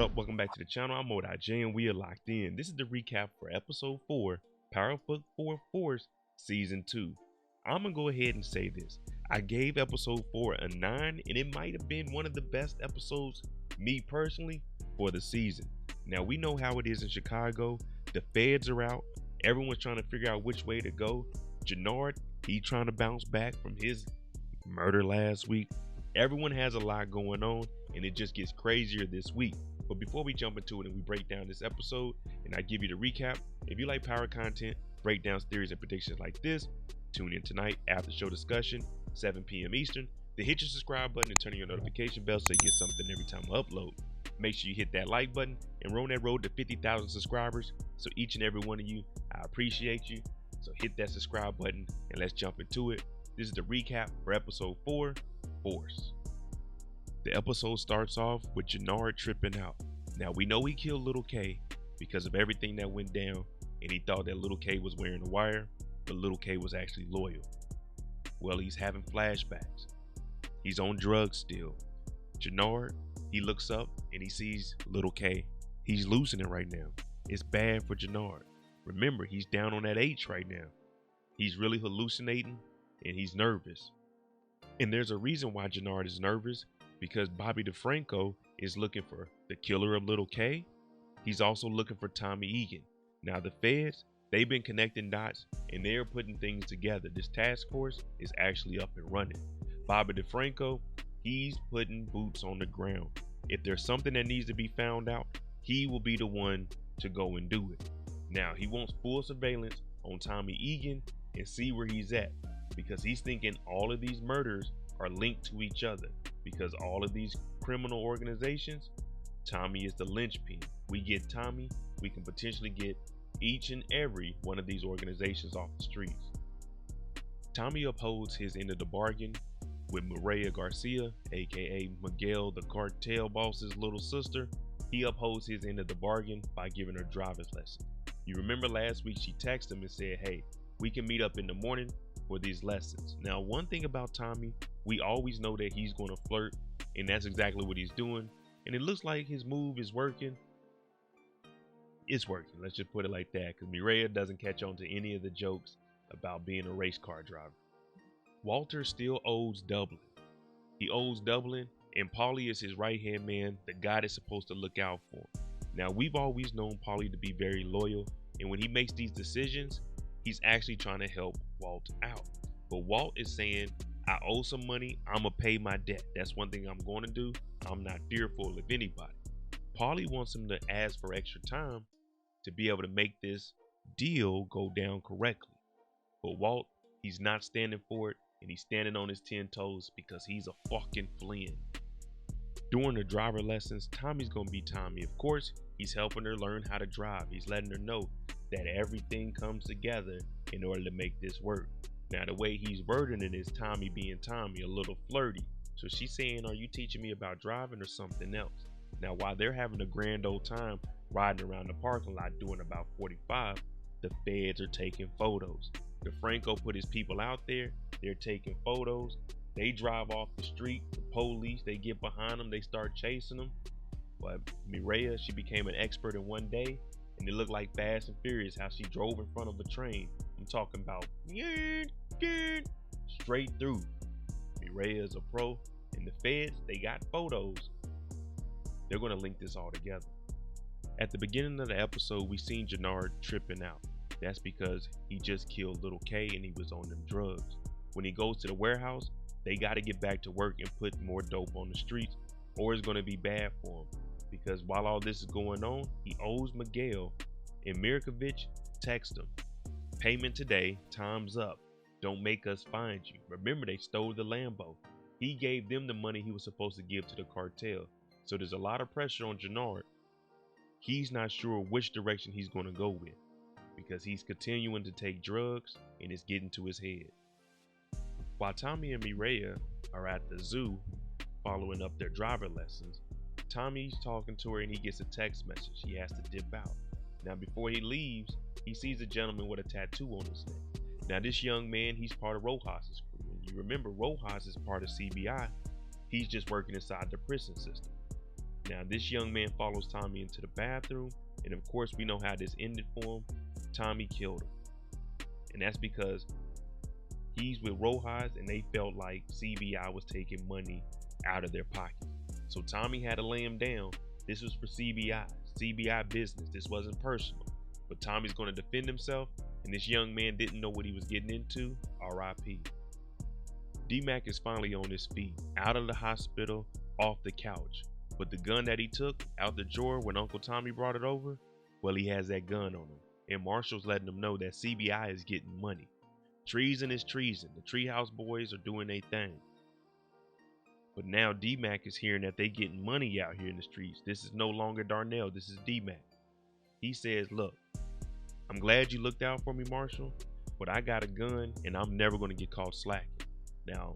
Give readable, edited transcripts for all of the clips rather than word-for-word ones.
up? Welcome back to the channel. I'm Mod.J and we are locked in. This is the recap for episode 4, Powerful 4 Force Season 2. I'm gonna go ahead and say this. I gave episode 4 a 9 and it might have been one of the best episodes, me personally, for the season. Now we know how it is in Chicago. The feds are out. Everyone's trying to figure out which way to go. Janard, he trying to bounce back from his murder last week. Everyone has a lot going on and it just gets crazier this week. But before we jump into it and we break down this episode and I give you the recap, if you like power content, breakdowns, theories, and predictions like this, tune in tonight after show discussion, 7 p.m. Eastern. Then hit your subscribe button and turn on your notification bell so you get something every time I upload. Make sure you hit that like button and we're on that road to 50,000 subscribers. So each and every one of you, I appreciate you. So hit that subscribe button and let's jump into it. This is the recap for episode 4, Force. The episode starts off with Janard tripping out. Now we know he killed Little K because of everything that went down and he thought that Little K was wearing a wire, but Little K was actually loyal. Well, he's having flashbacks. He's on drugs still. Janard, he looks up and he sees Little K. He's losing it right now. It's bad for Janard. Remember, he's down on that H right now. He's really hallucinating and he's nervous. And there's a reason why Janard is nervous, because Bobby DeFranco is looking for the killer of Little K. He's also looking for Tommy Egan. Now the feds, they've been connecting dots and they're putting things together. This task force is actually up and running. Bobby DeFranco, he's putting boots on the ground. If there's something that needs to be found out, he will be the one to go and do it. Now he wants full surveillance on Tommy Egan and see where he's at, because he's thinking all of these murders are linked to each other, because all of these criminal organizations, Tommy is the linchpin. We get Tommy, we can potentially get each and every one of these organizations off the streets. Tommy upholds his end of the bargain with Maria Garcia, aka Miguel, the cartel boss's little sister. He upholds his end of the bargain by giving her driver's lesson. You remember last week she texted him and said, hey, we can meet up in the morning for these lessons. Now, one thing about Tommy, we always know that he's going to flirt, and that's exactly what he's doing. And it looks like his move is working. It's working. Let's just put it like that, because Mireya doesn't catch on to any of the jokes about being a race car driver. Walter still owes Dublin. He owes Dublin, and Paulie is his right-hand man, the guy that's supposed to look out for him. Now, we've always known Paulie to be very loyal, and when he makes these decisions, he's actually trying to help Walt out. But Walt is saying, I owe some money, I'm gonna pay my debt. That's one thing I'm going to do. I'm not fearful of anybody. Paulie wants him to ask for extra time to be able to make this deal go down correctly. But Walt, he's not standing for it, and he's standing on his 10 toes because he's a fucking Flynn. During the driver lessons, Tommy's gonna be Tommy. Of course, he's helping her learn how to drive. He's letting her know that everything comes together in order to make this work. Now, the way he's wording it is Tommy being Tommy, a little flirty. So she's saying, are you teaching me about driving or something else? Now, while they're having a grand old time riding around the parking lot doing about 45, the feds are taking photos. DeFranco put his people out there. They're taking photos. They drive off the street. The police, they get behind them. They start chasing them. But Mireya, she became an expert in one day. And it looked like Fast and Furious, how she drove in front of a train. I'm talking about straight through. Mireya is a pro. And the feds, they got photos. They're going to link this all together. At the beginning of the episode, we seen Janard tripping out. That's because he just killed Little K and he was on them drugs. When he goes to the warehouse, they got to get back to work and put more dope on the streets, or it's going to be bad for him. Because while all this is going on, he owes Miguel, and Mirkovic texts him, payment today, time's up. Don't make us find you. Remember, they stole the Lambo. He gave them the money he was supposed to give to the cartel. So there's a lot of pressure on Janard. He's not sure which direction he's going to go with, because he's continuing to take drugs and it's getting to his head. While Tommy and Mireya are at the zoo following up their driver lessons, Tommy's talking to her and he gets a text message. He has to dip out. Now, before he leaves, he sees a gentleman with a tattoo on his neck. Now, this young man, he's part of Rojas's crew. And you remember, Rojas is part of CBI. He's just working inside the prison system. Now, this young man follows Tommy into the bathroom, and of course, we know how this ended for him. Tommy killed him. And that's because he's with Rojas, and they felt like CBI was taking money out of their pocket. So Tommy had to lay him down. This was for CBI business. This wasn't personal. But Tommy's going to defend himself, and this young man didn't know what he was getting into. R.I.P. D-Mac is finally on his feet, out of the hospital, off the couch. But the gun that he took out the drawer when Uncle Tommy brought it over, well, he has that gun on him. And Marshall's letting him know that CBI is getting money. Treason is treason. The Treehouse boys are doing their thing. But now D-Mac is hearing that they getting money out here in the streets. This is no longer Darnell. This is D-Mac. He says, look, I'm glad you looked out for me, Marshall, but I got a gun and I'm never going to get caught slacking. Now,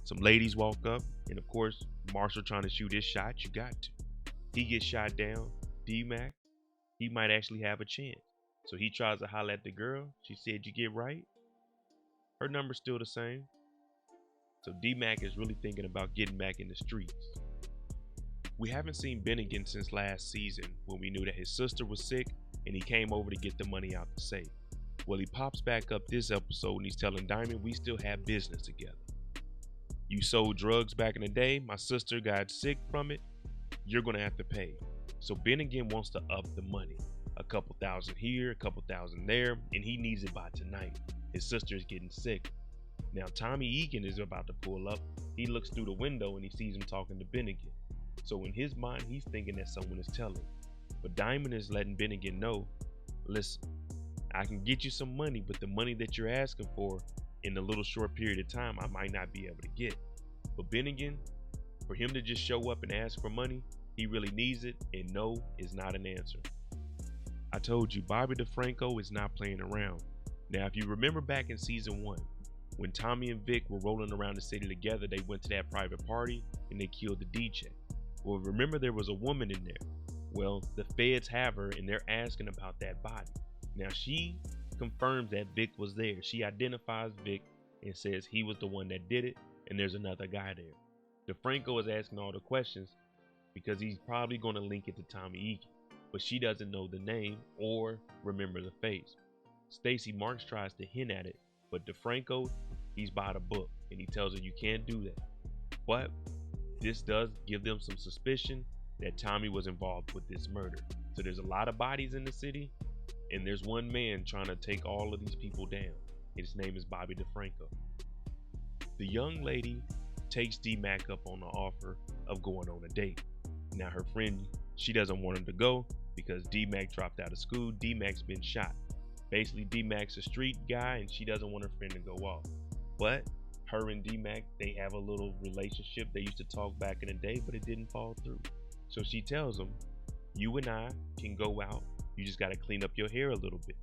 some ladies walk up, and of course, Marshall trying to shoot his shot. You got to. He gets shot down. D-Mac, he might actually have a chance. So he tries to holler at the girl. She said, you get right. Her number's still the same. So D-Mac is really thinking about getting back in the streets. We haven't seen Bennigan since last season when we knew that his sister was sick and he came over to get the money out the safe. Well, he pops back up this episode and he's telling Diamond we still have business together. You sold drugs back in the day. My sister got sick from it. You're going to have to pay. So Bennigan wants to up the money. A couple thousand here, a couple thousand there, and he needs it by tonight. His sister is getting sick. Now Tommy Egan is about to pull up. He looks through the window and he sees him talking to Bennigan. So in his mind, he's thinking that someone is telling. But Diamond is letting Bennigan know, listen, I can get you some money, but the money that you're asking for in a little short period of time, I might not be able to get. But Bennigan, for him to just show up and ask for money, he really needs it, and no is not an answer. I told you, Bobby DeFranco is not playing around. Now, if you remember back in season 1, when Tommy and Vic were rolling around the city together, they went to that private party and they killed the DJ. Well, remember there was a woman in there. Well, the feds have her and they're asking about that body. Now, she confirms that Vic was there. She identifies Vic and says he was the one that did it, and there's another guy there. DeFranco is asking all the questions because he's probably going to link it to Tommy Egan, but she doesn't know the name or remember the face. Stacy Marks tries to hint at it, but DeFranco, he's by the book, and he tells her you can't do that. But this does give them some suspicion that Tommy was involved with this murder. So there's a lot of bodies in the city, and there's one man trying to take all of these people down. His name is Bobby DeFranco. The young lady takes D-Mac up on the offer of going on a date. Now her friend, she doesn't want him to go because D-Mac dropped out of school. D-Mac's been shot. Basically, D-Mac's a street guy and she doesn't want her friend to go off. But her and D-Mac, they have a little relationship. They used to talk back in the day, but it didn't fall through. So she tells him, you and I can go out. You just got to clean up your hair a little bit.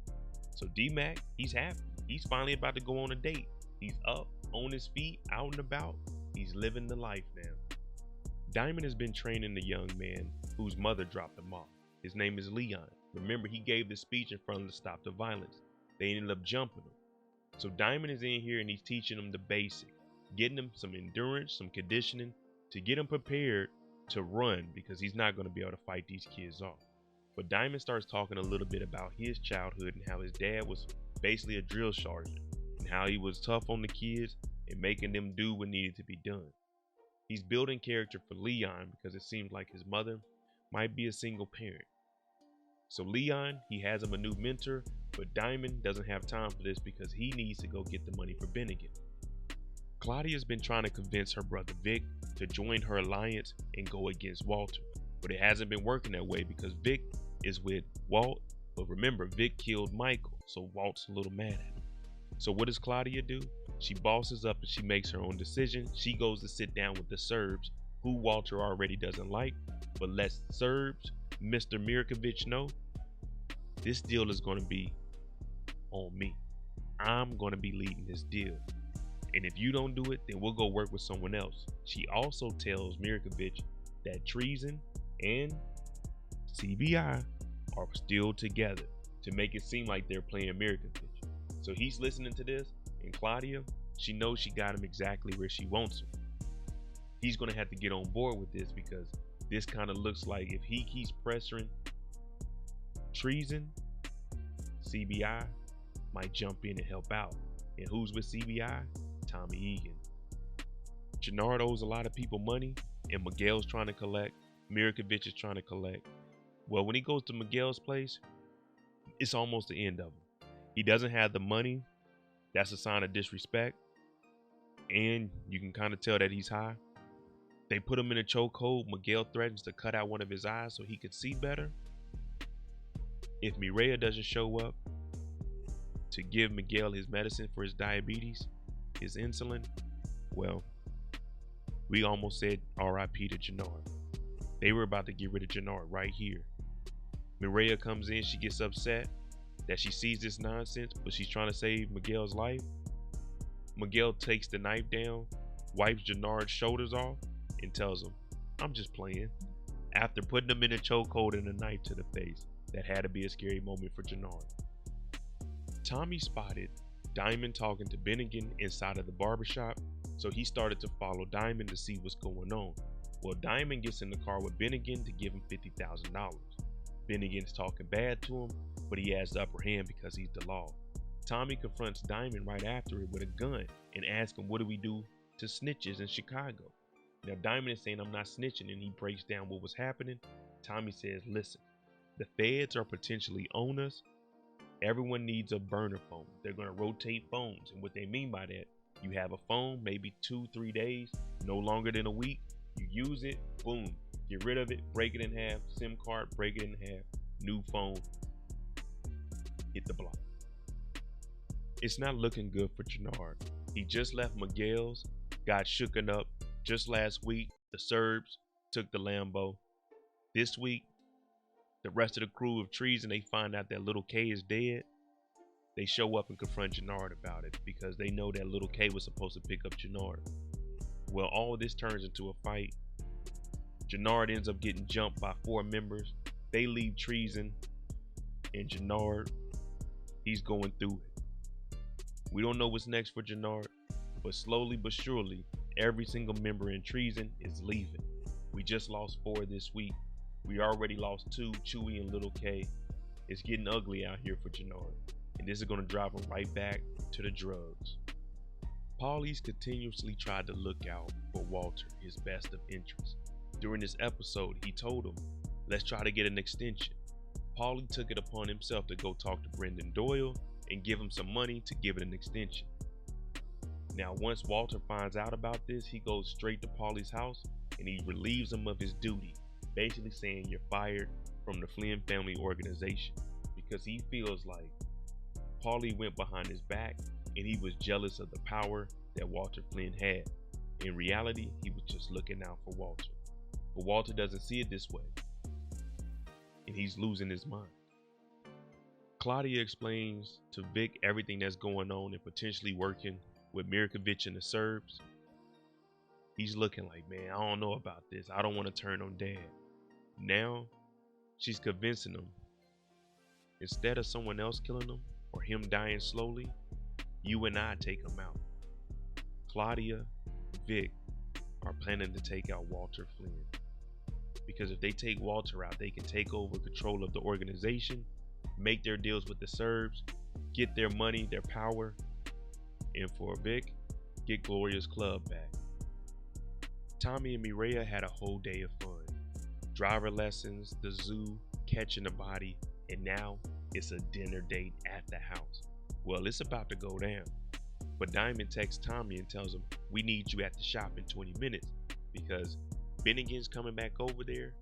So D-Mac, he's happy. He's finally about to go on a date. He's up, on his feet, out and about. He's living the life now. Diamond has been training the young man whose mother dropped him off. His name is Leon. Remember, he gave the speech in front of the Stop the Violence. They ended up jumping him. So Diamond is in here and he's teaching them the basics, getting them some endurance, some conditioning to get him prepared to run because he's not going to be able to fight these kids off. But Diamond starts talking a little bit about his childhood and how his dad was basically a drill sergeant and how he was tough on the kids and making them do what needed to be done. He's building character for Leon because it seems like his mother might be a single parent. So Leon, he has him a new mentor, but Diamond doesn't have time for this because he needs to go get the money for Bennigan. Claudia's been trying to convince her brother Vic to join her alliance and go against Walter, but it hasn't been working that way because Vic is with Walt, but remember, Vic killed Michael, so Walt's a little mad at him. So what does Claudia do? She bosses up and she makes her own decision. She goes to sit down with the Serbs, who Walter already doesn't like, but lets Serbs, Mr. Mirkovic know, this deal is going to be on me. I'm going to be leading this deal. And if you don't do it, then we'll go work with someone else. She also tells Mirkovic that Treason and CBI are still together to make it seem like they're playing Mirkovic. So he's listening to this, and Claudia, she knows she got him exactly where she wants him. he's going to have to get on board with this, because this kind of looks like if he keeps pressuring Treason, CBI might jump in and help out. And who's with CBI? Tommy Egan. Janard owes a lot of people money, and McDowell's trying to collect. Mirkovich is trying to collect. Well, when he goes to McDowell's place, it's almost the end of him. He doesn't have the money. That's a sign of disrespect. And you can kind of tell that he's high. They put him in a chokehold. McDowell threatens to cut out one of his eyes so he could see better. If Miriam doesn't show up to give McDowell his medicine for his diabetes, his insulin, well, we almost said RIP to Janard. They were about to get rid of Janard right here. Miriam comes in, she gets upset that she sees this nonsense, but she's trying to save McDowell's life. McDowell takes the knife down, wipes Janard's shoulders off, and tells him, I'm just playing. After putting him in a chokehold and a knife to the face, that had to be a scary moment for Janard. Tommy spotted Diamond talking to Bennigan inside of the barbershop, so he started to follow Diamond to see what's going on. Well, Diamond gets in the car with Bennigan to give him $50,000. Bennigan's talking bad to him, but he has the upper hand because he's the law. Tommy confronts Diamond right after it with a gun and asks him, what do we do to snitches in Chicago? Now, Diamond is saying, I'm not snitching, and he breaks down what was happening. Tommy says, listen, the feds are potentially on us. Everyone needs a burner phone. They're going to rotate phones. And what they mean by that, you have a phone, maybe 2-3 days, no longer than a week. You use it, boom, get rid of it, break it in half, SIM card, break it in half, new phone, hit the block. It's not looking good for Janard. He just left McDowell's, got shooken up. Just last week, the Serbs took the Lambo. This week, the rest of the crew of Treason, they find out that little K is dead. They show up and confront Janard about it because they know that little K was supposed to pick up Janard. Well, all of this turns into a fight. Janard ends up getting jumped by 4 members. They leave Treason, and Janard, he's going through it. We don't know what's next for Janard, but slowly but surely, every single member in Treason is leaving. We just lost 4 this week. We already lost 2, Chewy and Little K. It's getting ugly out here for Janard, and this is going to drive him right back to the drugs. Paulie's continuously tried to look out for Walter, his best of interests. During this episode, he told him, let's try to get an extension. Paulie took it upon himself to go talk to Brendan Doyle and give him some money to give it an extension. Now, once Walter finds out about this, he goes straight to Paulie's house and he relieves him of his duty, basically saying you're fired from the Flynn family organization, because he feels like Paulie went behind his back and he was jealous of the power that Walter Flynn had. In reality, he was just looking out for Walter. But Walter doesn't see it this way, and he's losing his mind. Claudia explains to Vic everything that's going on and potentially working with Mirkovich and the Serbs. He's looking like, man, I don't know about this. I don't want to turn on Dad. Now, she's convincing him, instead of someone else killing him or him dying slowly, you and I take him out. Claudia, Vic are planning to take out Walter Flynn. Because if they take Walter out, they can take over control of the organization, make their deals with the Serbs, get their money, their power, and for Vic, get Gloria's club back. Tommy and Mireya had a whole day of fun. Driver lessons, the zoo, catching a body, and now it's a dinner date at the house. Well, it's about to go down. But Diamond texts Tommy and tells him, we need you at the shop in 20 minutes because Bennigan's coming back over there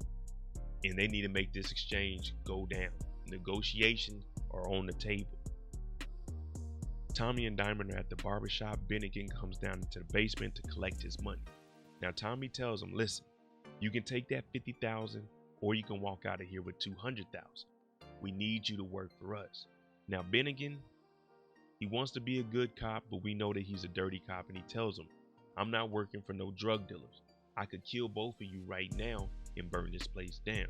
and they need to make this exchange go down. Negotiations are on the table. Tommy and Diamond are at the barbershop. Bennigan comes down into the basement to collect his money. Now Tommy tells him, listen, you can take that $50,000 or you can walk out of here with $200,000. We need you to work for us. Now Bennigan, he wants to be a good cop, but we know that he's a dirty cop, and he tells him, I'm not working for no drug dealers. I could kill both of you right now and burn this place down.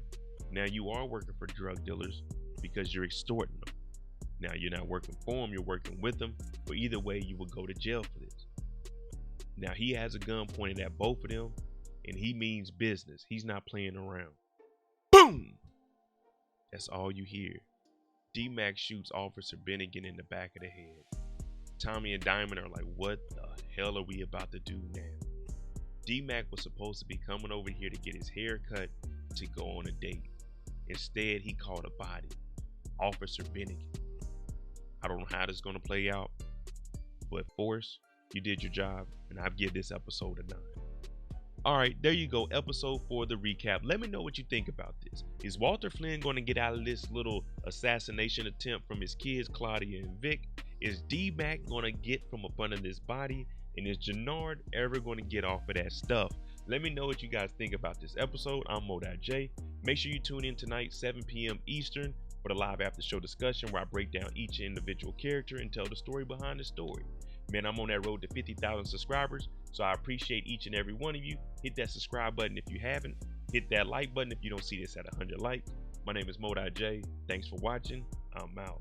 Now you are working for drug dealers because you're extorting them. Now you're not working for them, you're working with them, but either way you will go to jail for this. Now he has a gun pointed at both of them, and he means business. He's not playing around. Boom! That's all you hear. D-Mac shoots Officer Bennigan in the back of the head. Tommy and Diamond are like, what the hell are we about to do now? D-Mac was supposed to be coming over here to get his hair cut to go on a date. Instead, he caught a body. Officer Bennigan. I don't know how this is going to play out, but Force, you did your job, and I've give this episode a 9. Alright, there you go, episode 4, the recap. Let me know what you think about this. Is Walter Flynn going to get out of this little assassination attempt from his kids, Claudia and Vic? Is D-Mac going to get from up under this body? And is Janard ever going to get off of that stuff? Let me know what you guys think about this episode. I'm Mo.J. Make sure you tune in tonight, 7 p.m. Eastern, for the live after show discussion where I break down each individual character and tell the story behind the story. Man, I'm on that road to 50,000 subscribers, so I appreciate each and every one of you. Hit that subscribe button if you haven't. Hit that like button if you don't see this at 100 likes. My name is Mo.J. Thanks for watching. I'm out.